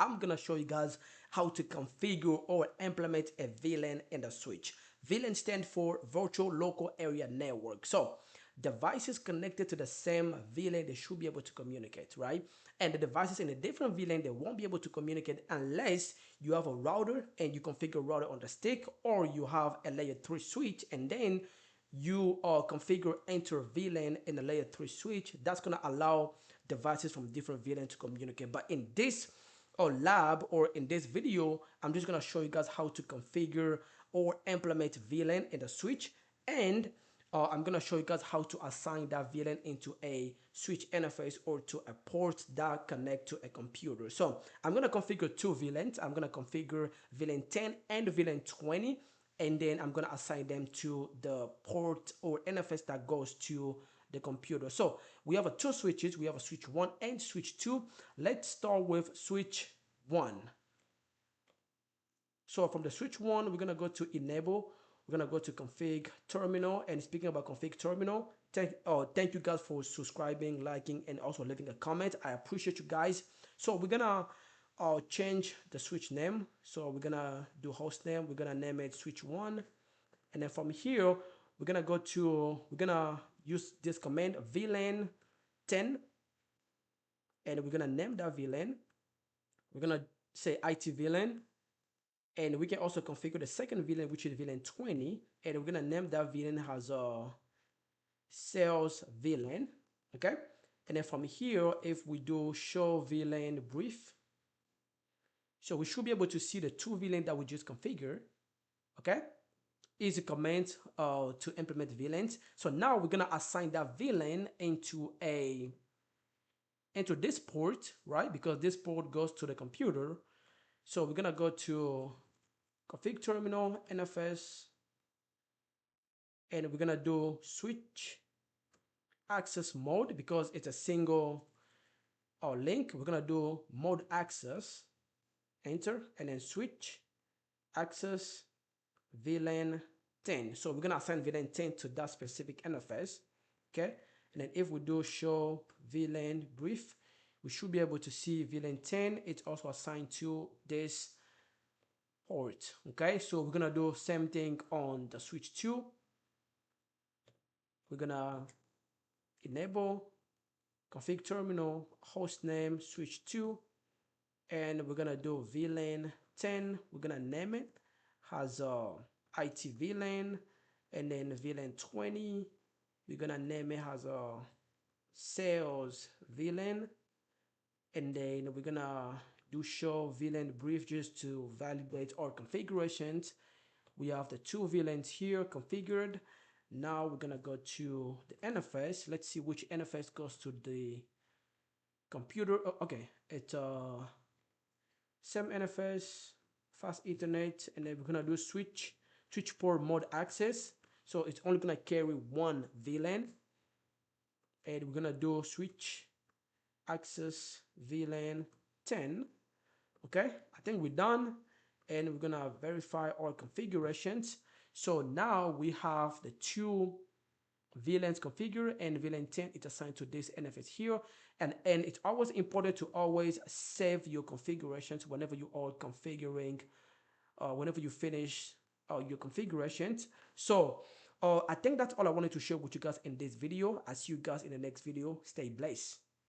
I'm gonna show you guys how to configure or implement a VLAN in the switch. VLAN stands for Virtual Local Area Network. So devices connected to the same VLAN, they should be able to communicate, right? And the devices in a different VLAN, they won't be able to communicate unless you have a router and you configure router on the stick, or you have a layer 3 switch and then you configure enter VLAN in a layer 3 switch. That's going to allow devices from different VLAN to communicate. But in this lab, or in this video, I'm just going to show you guys how to configure or implement VLAN in the switch, and I'm going to show you guys how to assign that VLAN into a switch interface or to a port that connect to a computer. So I'm going to configure two VLANs. I'm going to configure VLAN 10 and VLAN 20, and then I'm going to assign them to the port or interface that goes to the computer. So we have two switches. We have a switch 1 and switch 2. Let's start with switch 1. So from the switch 1, we're going to go to enable. We're going to go to config terminal. And speaking about config terminal, thank you guys for subscribing, liking, and also leaving a comment. I appreciate you guys. So we're going to change the switch name. So we're going to do host name. We're going to name it switch 1. And then from here, we're going to we're going to use this command VLAN 10. And we're going to name that VLAN. We're going to say IT VLAN. And we can also configure the second VLAN, which is VLAN 20. And we're going to name that VLAN as a sales VLAN. Okay. And then from here, if we do show VLAN brief, so we should be able to see the two VLAN that we just configured. Okay. Easy command to implement VLANs. So now we're going to assign that VLAN into this port, right? Because this port goes to the computer. So we're going to go to config terminal, NFS, and we're going to do switch access mode because it's a single link. We're going to do mode access, enter, and then switch access VLAN 10. So we're going to assign VLAN 10 to that specific interface. Okay. And then if we do show VLAN brief, we should be able to see VLAN 10. It's also assigned to this port. Okay. So we're going to do same thing on the switch 2. We're going to enable config terminal, host name, switch 2, and we're going to do VLAN 10. We're going to name it as IT VLAN, and then VLAN 20. We're going to name it as a sales VLAN, and then we're going to do show VLAN brief just to validate our configurations. We have the two VLANs here configured. Now we're going to go to the interface. Let's see which interface goes to the computer. Oh, okay, it's same interface, fast Ethernet, and then we're going to do switch port mode access. So it's only going to carry one VLAN. And we're going to do switch access VLAN 10. Okay, I think we're done. And we're going to verify our configurations. So now we have the two VLANs configured, and VLAN 10 is assigned to this interface here. And it's always important to always save your configurations whenever you are configuring, whenever you finish your configurations. So I think that's all I wanted to share with you guys in this video. I'll see you guys in the next video. Stay blessed.